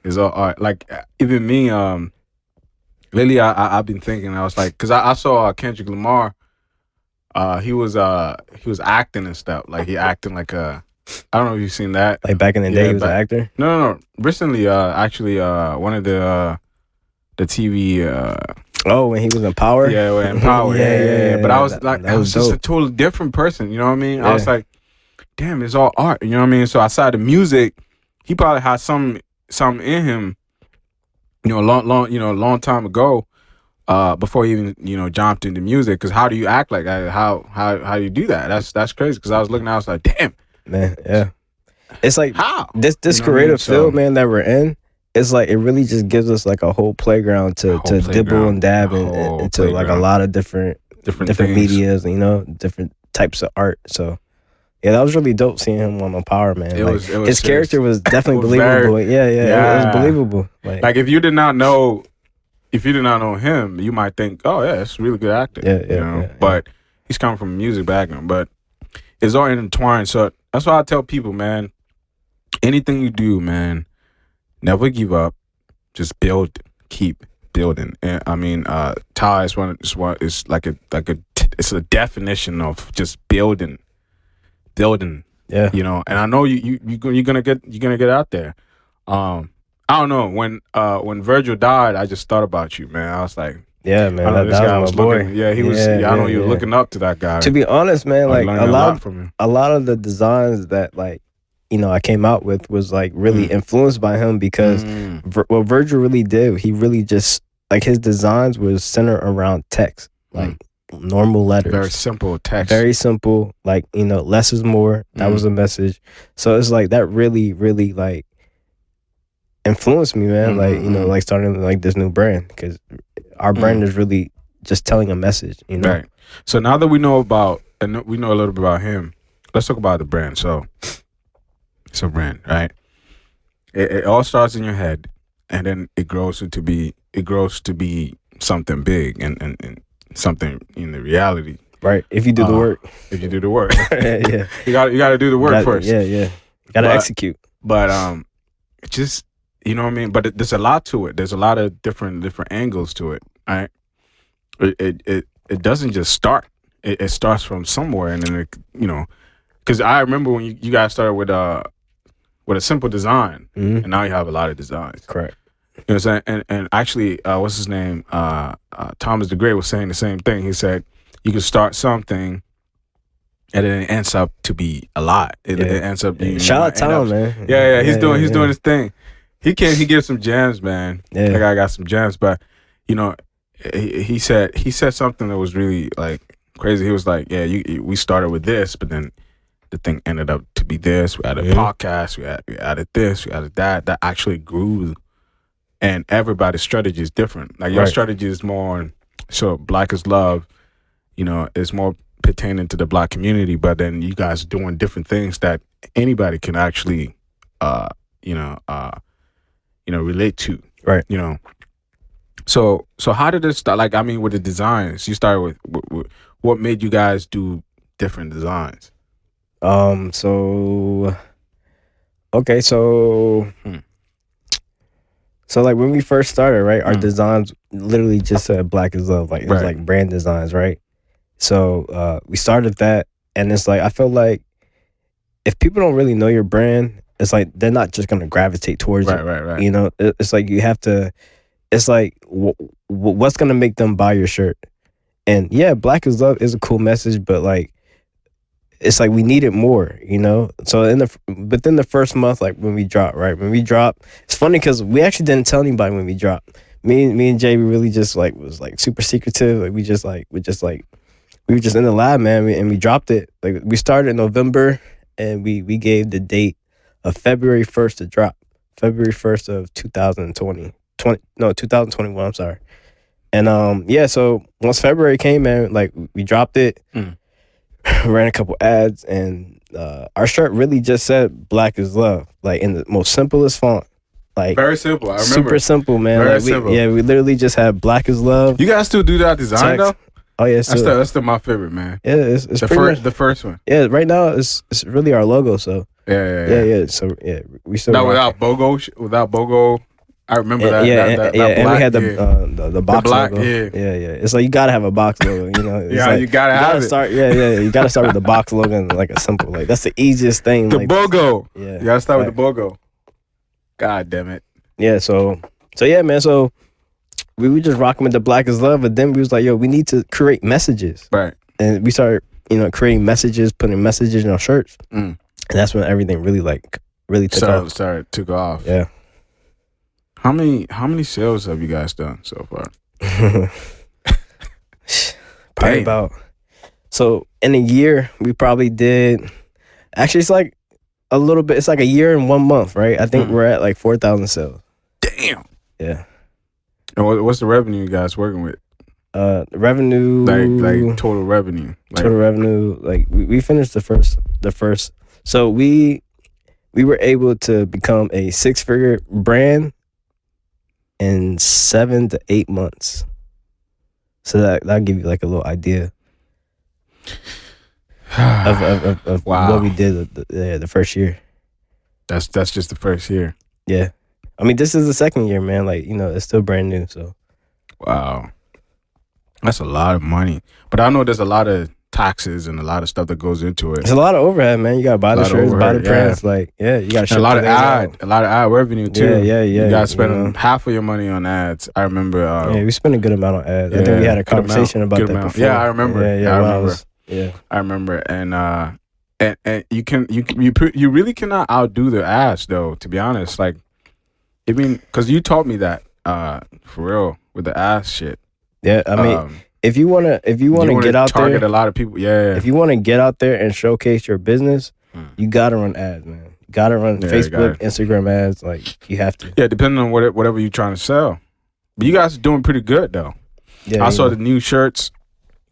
It's all art. Like even me, lately I've been thinking. I was like, because I saw Kendrick Lamar. He was acting and stuff. Like he acting like a. I don't know if you've seen that. Like back in the day, he was an actor. No. Recently, actually, one of the TV. Oh, when he was in Power. Yeah, in Power. yeah. But I was like, I was just dope. a totally different person. You know what I mean? Yeah. I was like, damn, it's all art. You know what I mean? So outside of music, he probably had some in him. Long time ago. Before he even jumped into music, because how do you act like that? How do you do that? That's crazy. Because I was looking, I was like, damn, man, yeah. It's like how this creative field, man, that we're in. It's like it really just gives us like a whole playground to dibble and dab into like a lot of different medias, different types of art. So yeah, that was really dope seeing him on Power, man. It was his character was definitely believable. It was believable. Like if you did not know him, you might think, oh yeah, it's a really good actor. Yeah. But he's coming from a music background, but it's all intertwined. So that's why I tell people, man, anything you do, man, never give up. Just build, keep building. And I mean, Ty is it's it's a definition of just building. Yeah. And I know you're gonna get out there. I don't know, when Virgil died, I just thought about you, man. I was like, yeah, man, this guy was my boy. He was. I know you were looking up to that guy. To be honest, man, like a lot of the designs that I came out with was like really influenced by him, because what Virgil really did, he really just like his designs was centered around text, like normal letters, very simple text, very simple. Like less is more. That was a message. So it's like that really, really like influenced me, man. Like starting like this new brand, because our brand is really just telling a message. Right. So now that we know a little bit about him, let's talk about the brand. So it's a brand, right? It all starts in your head, and then it grows to be something big and something in the reality. Right. If you do the work. If you do the work. Yeah. You gotta do the work first. Yeah. You gotta execute. But just you know what I mean? But there's a lot to it. There's a lot of different angles to it. Right? It doesn't just start. It starts from somewhere, and then because I remember when you guys started with a simple design, and now you have a lot of designs. Correct. You know what I'm saying? And actually, what's his name? Thomas the Great was saying the same thing. He said you can start something, and then it ends up to be a lot. It ends up being shout out Tom, man. Yeah. He's doing his thing. He gives some gems, man. Yeah. That guy got some gems, but he said something that was really like crazy. He was like, yeah, we started with this, but then the thing ended up to be this. We added podcast, we added this, we added that actually grew. And everybody's strategy is different. Like your strategy is more so BlackIsLove, is more pertaining to the Black community, but then you guys are doing different things that anybody can actually relate to. Right. So how did it start? Like, I mean, with the designs, you started with what made you guys do different designs? So like when we first started, right, our designs literally just said BlackIsLove, like it was like brand designs, right? So we started that, and it's like I feel like if people don't really know your brand, it's like they're not just gonna gravitate towards it. Right. It's like you have to. It's like what's gonna make them buy your shirt? And yeah, BlackIsLove is a cool message, but like it's like we need it more, So within the first month, like when we drop, it's funny because we actually didn't tell anybody when we dropped. Me and Jay, we really just like was like super secretive. Like we were just in the lab, man, and we dropped it. Like we started in November, and we gave the date of February 1st to drop. February 1st of 2021, I'm sorry. And so once February came, man, like we dropped it, ran a couple ads, and our shirt really just said BlackIsLove, like in the most simplest font. Like very simple. I remember. Super simple, man. Very like simple. We literally just had BlackIsLove. You guys still do that design text. though? Oh yeah, that's still my favorite, man. Yeah, it's the first one. Yeah, right now it's really our logo. So yeah. So yeah, we still now without BOGO. I remember And, that. yeah, That and we black, had the box black, logo. yeah. Yeah. It's like you gotta have a box logo. You know, it's Yeah, like, you gotta have it. start. Yeah. You gotta start with the box logo and like a simple. Like that's the easiest thing. The like, BOGO. Yeah, You gotta start with the BOGO. God damn it. Yeah. So yeah, man. So we were just rocking with the Black is Love, but then we was like, yo, we need to create messages. Right. And we started, creating messages, putting messages in our shirts, and that's when everything really took off. Took off. Yeah. How many sales have you guys done so far? Probably about. So in a year, we probably did. Actually, it's like a little bit. It's like a year and 1 month, right? I think we're at like 4,000 sales. Damn. Yeah. And what's the revenue you guys working with? Revenue. Like total revenue. Total revenue. Like we finished the first. So we were able to become a 6-figure brand in 7 to 8 months. So that'll give you like a little idea of wow. what we did the first year. That's just the first year. Yeah. I mean, this is the second year, man. Like, it's still brand new. So. Wow. That's a lot of money. But I know there's a lot of taxes and a lot of stuff that goes into it. It's a lot of overhead, man. You gotta buy the shirts, buy the prints, you gotta ship a lot of ad revenue too. Yeah. You gotta spend half of your money on ads. I remember. We spent a good amount on ads. I think we had a conversation about that before. Yeah, I remember. I remember. And you really cannot outdo the ads though. To be honest, like, I mean, because you taught me that for real with the ads shit. Yeah, I mean. If you wanna get out there, target a lot of people. Yeah. If you wanna get out there and showcase your business, you gotta run ads, man. You gotta run Facebook, Instagram ads. Like you have to. Yeah, depending on whatever you're trying to sell. But you guys are doing pretty good though. Yeah, I saw the new shirts.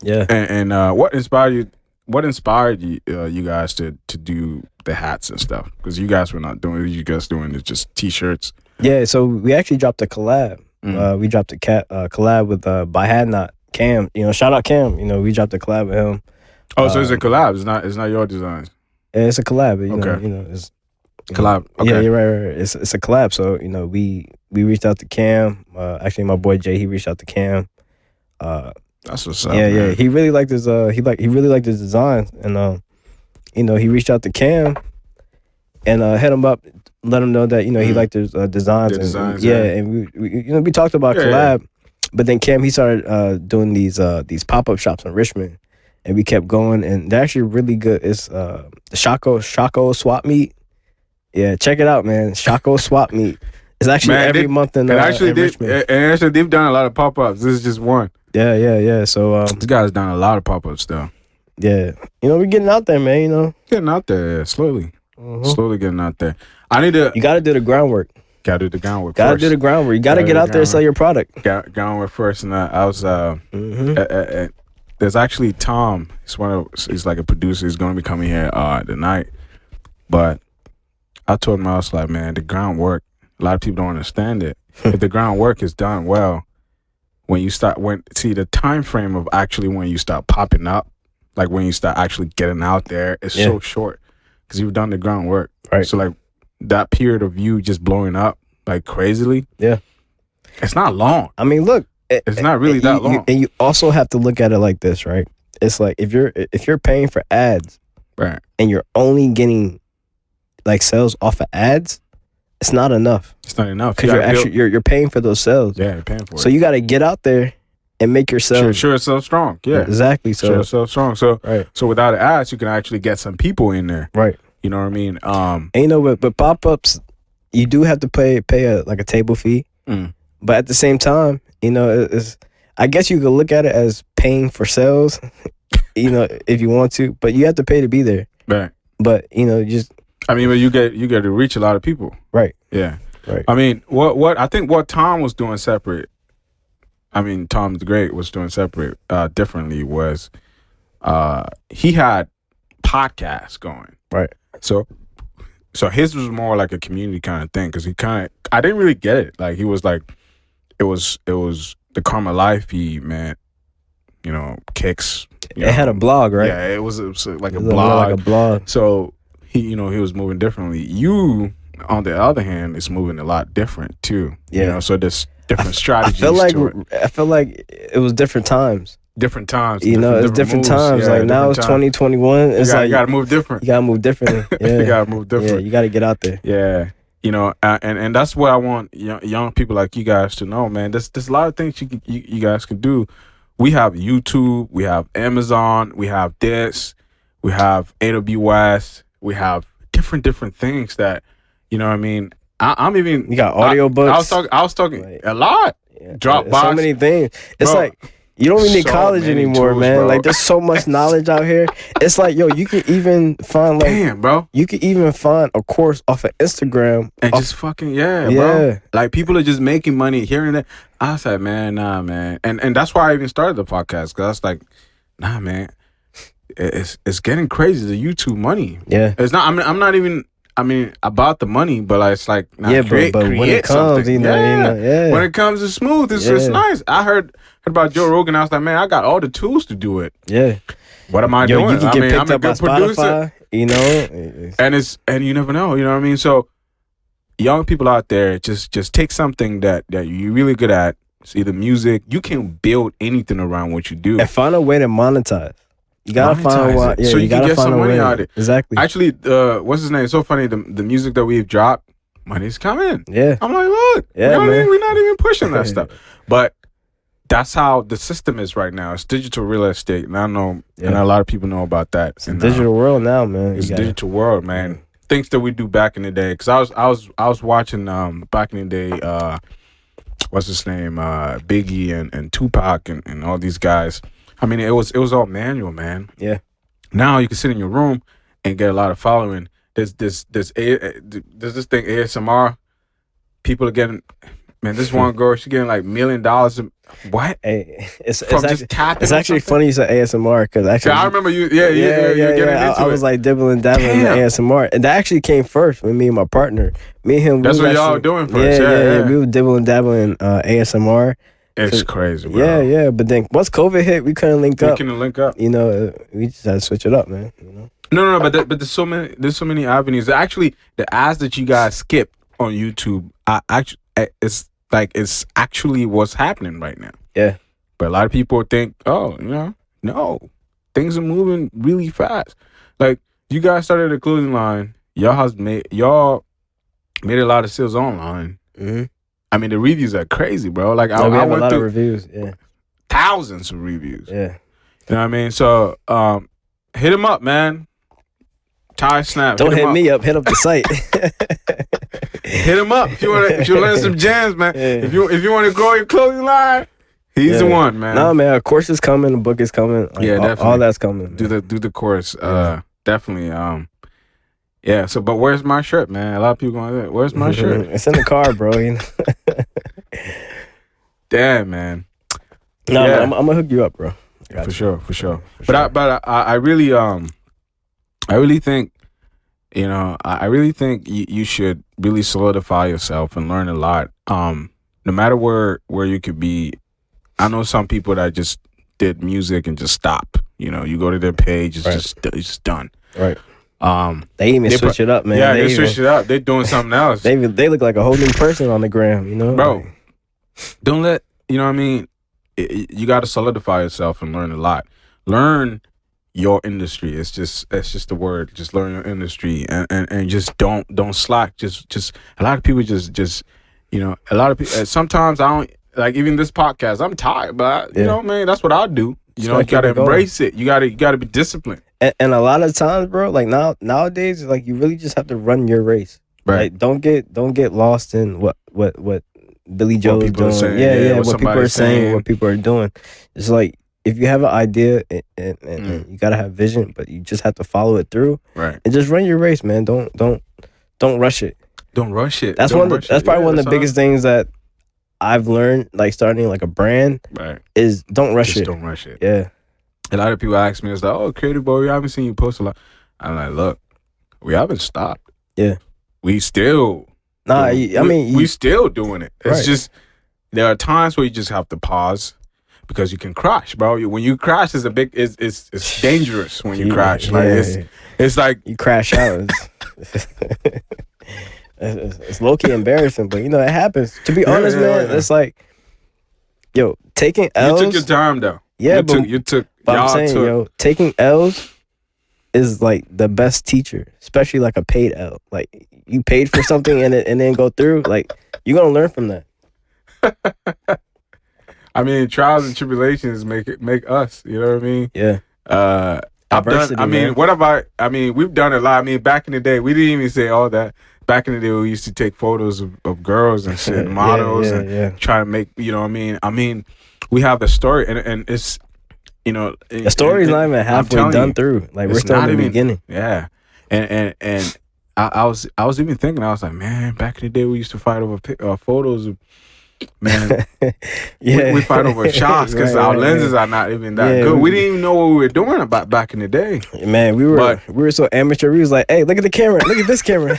Yeah. And what inspired you? What inspired you guys to do the hats and stuff? Because you guys were not doing it. You guys doing it just t-shirts. Yeah. So we actually dropped a collab. We dropped a collab with by Had Not. Cam, shout out Cam. We dropped a collab with him. Oh, so it's a collab. It's not your designs. It's a collab. It's collab. Okay. Yeah, you're right. It's a collab. So we reached out to Cam. Actually, my boy Jay, he reached out to Cam. That's what's up. Yeah, man. He really liked his he really liked his designs, and he reached out to Cam and hit him up, let him know that he liked his designs. And we talked about collab. But then Cam, he started doing these pop-up shops in Richmond, and we kept going, and they're actually really good. It's the Shaco Swap Meet. Yeah, check it out, man. Shaco Swap Meet. It's actually every month in Richmond. And actually, they've done a lot of pop-ups. This is just one. Yeah. So this guy's done a lot of pop-ups though. Yeah, we're getting out there, man. Getting out there slowly, slowly getting out there. I need to. You got to do the groundwork. Gotta do the groundwork. Gotta do the groundwork. You gotta get out there and sell your product. Groundwork first, and I was there's actually Tom. He's like a producer. He's gonna be coming here tonight. But I told him, I was like, man, the groundwork. A lot of people don't understand it. If the groundwork is done well, the time frame of actually when you start popping up, like when you start actually getting out there, is so short because you've done the groundwork, right? So like. That period of you just blowing up like crazily, it's not long. I mean, look, it's not really that long. And you also have to look at it like this, right? It's like if you're paying for ads, right, and you're only getting like sales off of ads, it's not enough. It's not enough because you're paying for those sales. Yeah, you're paying for it. So you got to get out there and make yourself sure yourself strong. Yeah, exactly. So show yourself strong. So so without ads, you can actually get some people in there. Right. You know what I mean? And but pop-ups, you do have to pay a table fee. But at the same time, it's, I guess you could look at it as paying for sales, if you want to, but you have to pay to be there. Right. But but you get to reach a lot of people. Right. Yeah. Right. I mean, I think what Tom was doing separate. I mean, Tom the Great was doing separate differently was he had podcasts going. Right. So his was more like a community kind of thing because I didn't really get it. Like he was like, it was the Karma Life. He meant, kicks. It had a blog, right? Yeah, it was like a blog. Like a blog. So he was moving differently. You on the other hand, it's moving a lot different too. Yeah. You know, so there's different strategies I feel like it was different times. Different times. You know, it's different times. Like now it's 2021. It's like you gotta move different. You gotta move differently. Yeah. You gotta move different. Yeah, you gotta get out there. Yeah. You know, and that's what I want young people like you guys to know, man. There's a lot of things you guys can do. We have YouTube, we have Amazon, we have this, we have AWS, we have different things that, you know what I mean? I'm even... You got audiobooks. I was talking like, a lot. Yeah, Dropbox. So many things. It's like... You don't even need college anymore, tools, man. Bro. Like, there's so much knowledge out here. It's like, yo, you can even find like, damn, bro. You can even find a course off of Instagram and just fucking bro. Like people are just making money hearing that. I was like, man, nah, man, and that's why I even started the podcast because I was like, nah, man, it's getting crazy. The YouTube money, it's not. I'm not even. I mean, about the money, but like, it's like, nah, but when it comes, when it comes, it's smooth. It's nice. I heard about Joe Rogan. I was like, man, I got all the tools to do it. Yeah. What am I doing? You can get picked up by Spotify, you know, and you never know. You know what I mean? So, young people out there, just take something that you're really good at. It's either music. You can build anything around what you do, and find a way to monetize. You gotta find one, so you can get some money out of it. Exactly. Actually, what's his name? It's so funny. The music that we've dropped, money's coming. Yeah. I'm like, look, we're not even pushing that stuff. But that's how the system is right now. It's digital real estate, and I know, and a lot of people know about that. It's a digital world now, man. It's a digital world, man. Things that we do back in the day. Because I was watching back in the day. What's his name? Biggie and Tupac and all these guys. I mean, it was all manual, man. Yeah. Now you can sit in your room and get a lot of following. There's this thing ASMR. People are getting, man. This one girl, she's getting like $1 million. What? Hey, it's actually funny you said ASMR because actually I remember you. Yeah. I was like dibbling dabbling in the ASMR, and that actually came first with me and my partner. Me and him. That's what y'all were doing first. Yeah. We were dibbling dabbling in ASMR. It's crazy, bro. Yeah. But then once COVID hit, we couldn't link up. We couldn't link up. You know, we just had to switch it up, man. You know? No. But there's so many avenues. Actually, the ads that you guys skip on YouTube, it's actually what's happening right now. Yeah. But a lot of people think, oh, no, things are moving really fast. Like you guys started a clothing line. Y'all made a lot of sales online. Mm-hmm. I mean, the reviews are crazy, bro. Like we have a lot of reviews. Yeah, thousands of reviews. Yeah, you know what I mean. So, hit him up, man. Ty Snap. Don't hit me up. Hit up the site. Hit him up if you want to learn some gems, man. Yeah. If you want to grow your clothing line, he's the one, man. No, man. A course is coming. A book is coming. Like, definitely. All that's coming. Do the course. Definitely. Yeah, so but where's my shirt, man? A lot of people going, where's my shirt? It's in the car, bro. You know? Damn, man. No, man, I'm gonna hook you up, bro. For sure. But I really think, I really think you should really solidify yourself and learn a lot. No matter where you could be. I know some people that just did music and just stop. You know, you go to their page, it's just done. Right. They even switch it up, man. Yeah, they switch it up. They're doing something else. They look like a whole new person on the gram, you know? Bro, don't let, you know what I mean? You got to solidify yourself and learn a lot. Learn your industry. It's just the word. Just learn your industry and just don't slack. Just a lot of people just a lot of people, sometimes I don't, like even this podcast, I'm tired, but you know, man, that's what I do. You got to embrace it. You got to be disciplined. And a lot of times, bro, like nowadays, like you really just have to run your race. Right. Like don't get lost in what Billy Joe is doing. What people are saying, what people are doing. It's like if you have an idea and you gotta have vision, but you just have to follow it through. Right. And just run your race, man. Don't rush it. Don't rush it. That's probably one of the biggest things that I've learned, like starting like a brand. Right. Is don't rush it. Don't rush it. Yeah. A lot of people ask me, it's like, oh, Creative Boy, we haven't seen you post a lot. I'm like, look, we haven't stopped. Yeah. We still. We still doing it. It's just, there are times where you just have to pause because you can crash, bro. When you crash, it's dangerous when you crash. Like, it's like. You crash out. It's low key embarrassing, but you know it happens. To be honest, man, it's like, yo, taking L's. You took your time though. Yeah, but I'm saying, yo, taking L's is like the best teacher, especially like a paid L. Like you paid for something and then go through. Like you're gonna learn from that. I mean, trials and tribulations make us. You know what I mean? Yeah. Diversity, we've done a lot. I mean, back in the day, we didn't even say all that. Back in the day, we used to take photos of girls and shit, models, and try to make, you know what I mean? I mean, we have the story, and it's, you know, the story's not even halfway done through. Like we're still in the beginning. Yeah, and I was even thinking, I was like, man, back in the day, we used to fight over photos of. Man, we fight over shots because our lenses are not even that good. We didn't even know what we were doing about back in the day. Man, we were so amateur. We was like, hey, look at the camera. Look at this camera.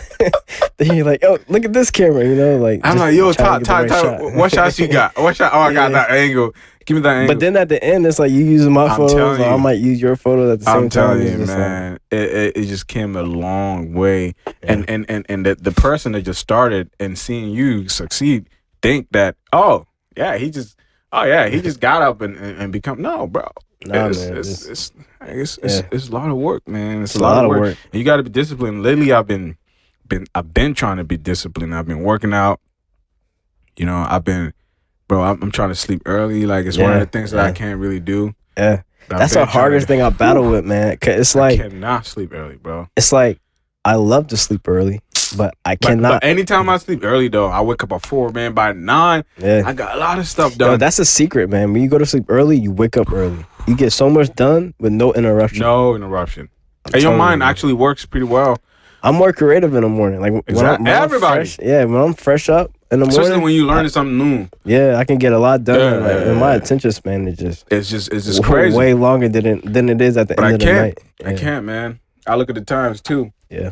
Then you're like, oh, look at this camera. You know, like I'm like, yo, Ty, what shots you got? What shot? Oh, I got that angle. Give me that angle. But then at the end, it's like you using my photos, or I might use your photos at the same time. I'm telling you, man, it just came a long way. And the person that just started and seeing you succeed. Think that he just got up and become bro. It's a lot of work, man. It's a lot of work. And you got to be disciplined. Lately, I've been trying to be disciplined. I've been working out. You know, I'm trying to sleep early. Like it's one of the things that I can't really do. Yeah, that's the hardest thing I battle with, man. 'Cause it's like I cannot sleep early, bro. It's like I love to sleep early. But I cannot. But anytime I sleep early, though, I wake up at 4, man. By 9, I got a lot of stuff done. Yo, that's a secret, man. When you go to sleep early, you wake up early. You get so much done with no interruption. And your mind actually works pretty well. I'm more creative in the morning. Like when everybody. when I'm fresh up in the morning. Especially when you learning something new. Yeah, I can get a lot done. And my attention span is just crazy. Way longer than it is at the end of the night. I can't, man. I look at the times too. Yeah.